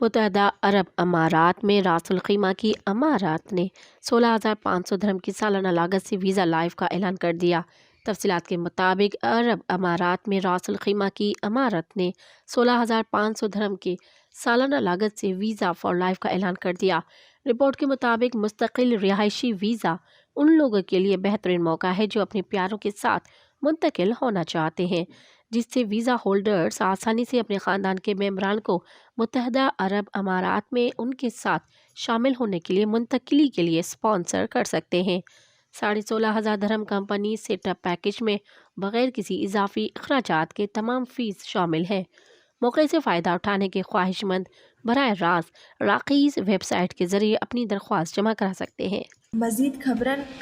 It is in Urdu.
متحدہ عرب امارات میں راس الخیمہ کی امارات نے 16,500 درہم کی سالانہ لاگت سے ویزا لائف کا اعلان کر دیا۔ تفصیلات کے مطابق عرب امارات میں راس الخیمہ کی امارات نے 16,500 درہم کی سالانہ لاگت سے ویزا فار لائف کا اعلان کر دیا۔ رپورٹ کے مطابق مستقل رہائشی ویزا ان لوگوں کے لیے بہترین موقع ہے جو اپنے پیاروں کے ساتھ منتقل ہونا چاہتے ہیں، جس سے ویزا ہولڈرز آسانی سے اپنے خاندان کے ممبران کو متحدہ عرب امارات میں ان کے ساتھ شامل ہونے کے لیے منتقلی کے لیے اسپانسر کر سکتے ہیں۔ 16,500 درہم کمپنی سیٹ اپ پیکج میں بغیر کسی اضافی اخراجات کے تمام فیس شامل ہیں۔ موقع سے فائدہ اٹھانے کے خواہش مند براہ راست راقیز ویب سائٹ کے ذریعے اپنی درخواست جمع کرا سکتے ہیں۔ مزید خبرن